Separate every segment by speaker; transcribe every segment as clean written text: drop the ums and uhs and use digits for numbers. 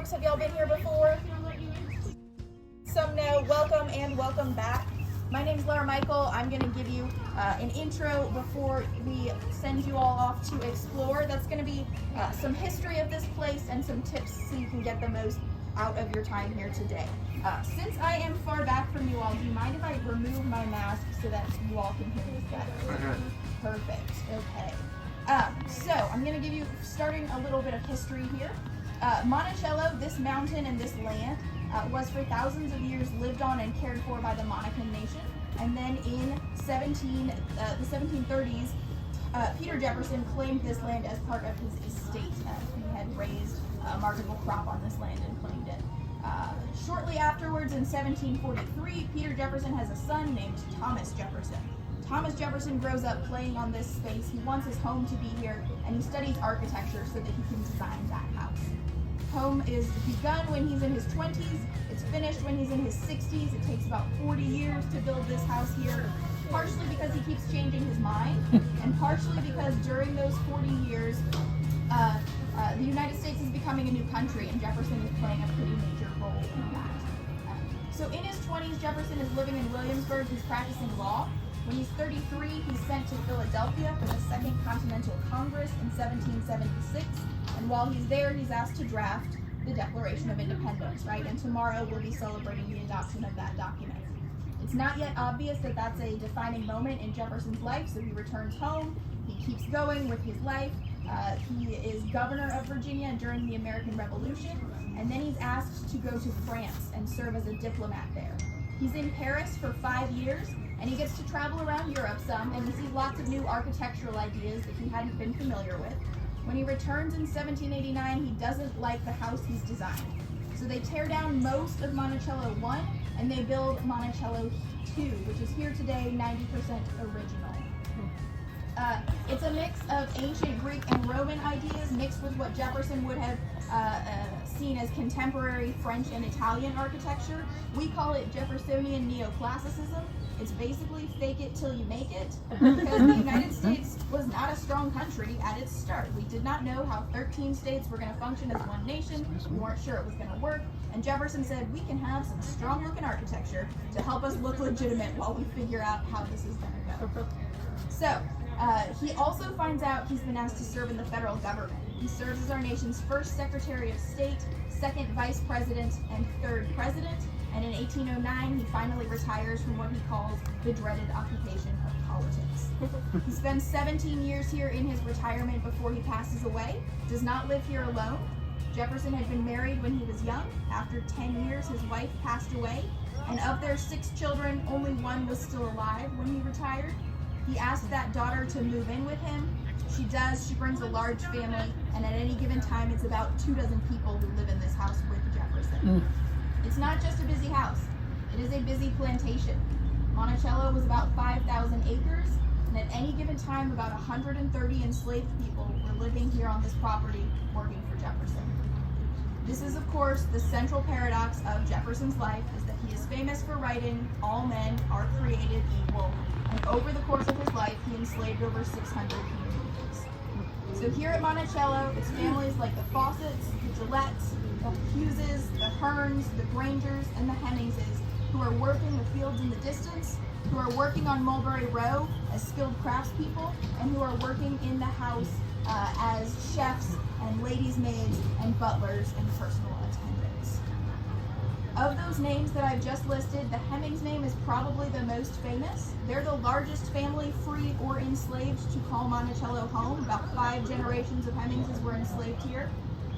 Speaker 1: folks, have y'all been here before? Some know. Welcome and welcome back. My name's Laura Michael. I'm going to give you an intro before we send you all off to explore. That's going to be some history of this place and some tips so you can get the most out of your time here today. Since I am far back from you all, do you mind if I remove my mask so that you all can hear me better? Perfect. Okay. So I'm going to give you, starting a little bit of history here. Monticello, this mountain and this land, was for thousands of years lived on and cared for by the Monacan nation. And then in the 1730s, Peter Jefferson claimed this land as part of his estate. He had raised a marketable crop on this land and claimed it. Shortly afterwards, in 1743, Peter Jefferson has a son named Thomas Jefferson. Thomas Jefferson grows up playing on this space. He wants his home to be here, and he studies architecture so that he can design that house. Home is begun when he's in his 20s. It's finished when he's in his 60s. It takes about 40 years to build this house here, partially because he keeps changing his mind, and partially because during those 40 years, the United States is becoming a new country, and Jefferson is playing a pretty major role in that. So in his 20s, Jefferson is living in Williamsburg. He's practicing law. When he's 33, he's sent to Philadelphia for the Second Continental Congress in 1776. And while he's there, he's asked to draft the Declaration of Independence, right? And tomorrow we'll be celebrating the adoption of that document. It's not yet obvious that that's a defining moment in Jefferson's life, so he returns home. He keeps going with his life. He is governor of Virginia during the American Revolution, and then he's asked to go to France and serve as a diplomat there. He's in Paris for 5 years, and he gets to travel around Europe some, and he sees lots of new architectural ideas that he hadn't been familiar with. When he returns in 1789, he doesn't like the house he's designed. So they tear down most of Monticello 1, and they build Monticello 2, which is here today, 90% original. It's a mix of ancient Greek and Roman ideas mixed with what Jefferson would have seen as contemporary French and Italian architecture. We call it Jeffersonian neoclassicism. It's basically fake it till you make it, because the United States was not a strong country at its start. We did not know how 13 states were going to function as one nation. We weren't sure it was going to work. And Jefferson said, we can have some strong looking architecture to help us look legitimate while we figure out how this is going to go. So, he also finds out he's been asked to serve in the federal government. He serves as our nation's first Secretary of State, second Vice President, and third President. And in 1809, he finally retires from what he calls the dreaded occupation of politics. He spends 17 years here in his retirement before he passes away, does not live here alone. Jefferson had been married when he was young. After 10 years, his wife passed away. And of their 6 children, only one was still alive when he retired. He asked that daughter to move in with him. She does. She brings a large family, and at any given time, it's about 24 people who live in this house with Jefferson. It's not just a busy house. It is a busy plantation. Monticello was about 5,000 acres, and at any given time, about 130 enslaved people were living here on this property, working for Jefferson. This is, of course, the central paradox of Jefferson's life, is that he is famous for writing, all men are created equal, and over the course of his life, he enslaved over 600 human beings. So here at Monticello, it's families like the Fawcett's, the Gillettes, the Hugheses, the Hearns, the Grangers, and the Hemmingses, who are working the fields in the distance, who are working on Mulberry Row as skilled craftspeople, and who are working in the house as chefs and ladies' maids and butlers and personal attendants. Of those names that I've just listed, the Hemmings name is probably the most famous. They're the largest family, free or enslaved, to call Monticello home. About 5 generations of Hemmingses were enslaved here.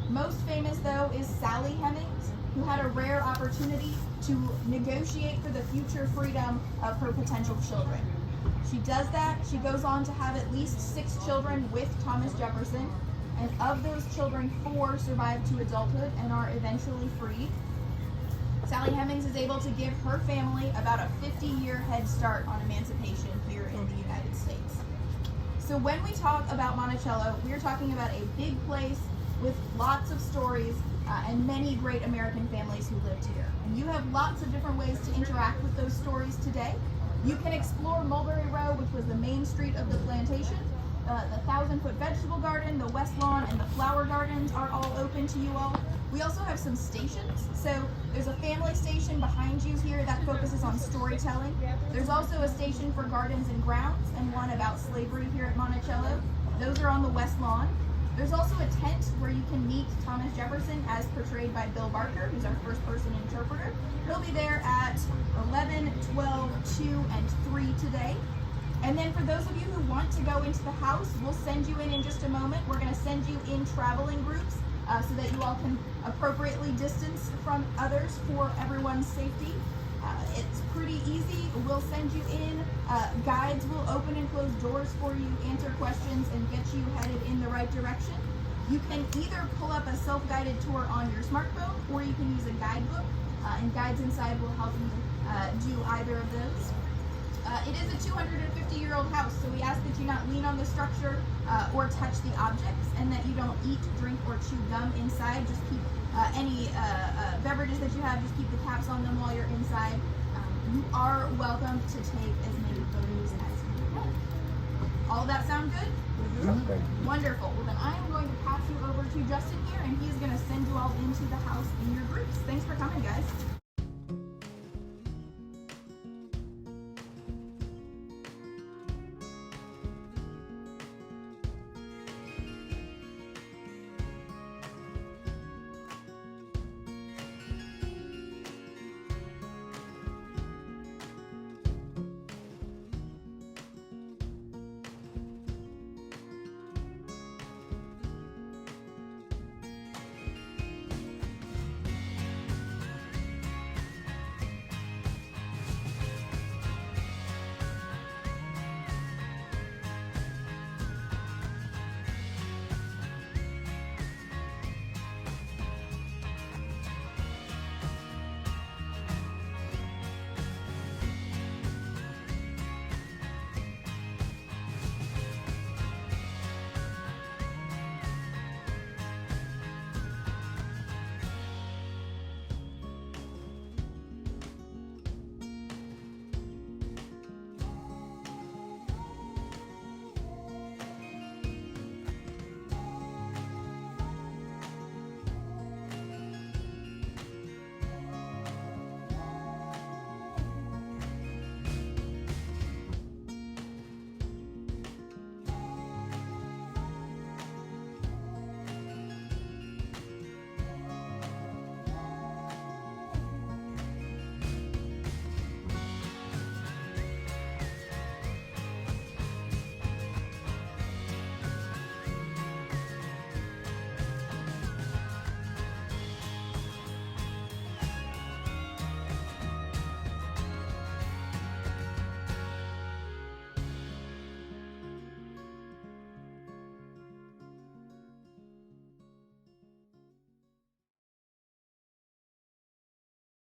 Speaker 1: Most famous, though, is Sally Hemings, who had a rare opportunity to negotiate for the future freedom of her potential children. She does that. She goes on to have at least 6 children with Thomas Jefferson, and of those children, 4 survive to adulthood and are eventually freed. Sally Hemings is able to give her family about a 50-year head start on emancipation here in the United States. So when we talk about Monticello, we are talking about a big place with lots of stories and many great American families who lived here. And you have lots of different ways to interact with those stories today. You can explore Mulberry Row, which was the main street of the plantation. the 1,000-foot vegetable garden, the west lawn, and the flower gardens are all open to you all. We also have some stations. So there's a family station behind you here that focuses on storytelling. There's also a station for gardens and grounds and one about slavery here at Monticello. Those are on the west lawn. There's also a tent where you can meet Thomas Jefferson as portrayed by Bill Barker, who's our first person interpreter. He'll be there at 11, 12, 2, and 3 today. And then for those of you who want to go into the house, we'll send you in just a moment. We're going to send you in traveling groups so that you all can appropriately distance from others for everyone's safety. It's pretty easy. We'll send you in. Guides will open and close doors for you, answer questions, and get you headed in the right direction. You can either pull up a self-guided tour on your smartphone, or you can use a guidebook, and guides inside will help you do either of those. It is a 250-year-old house, so we ask that you not lean on the structure or touch the objects, and that you don't eat, drink, or chew gum inside. Just keep any beverages that you have, just keep the caps on them while you're inside. You are welcome to take as many photos as you can. All of that sound good?
Speaker 2: Mm-hmm.
Speaker 1: Wonderful. Well, then I am going to pass you over to Justin here, and he's going to send you all into the house in your groups. Thanks for coming, guys.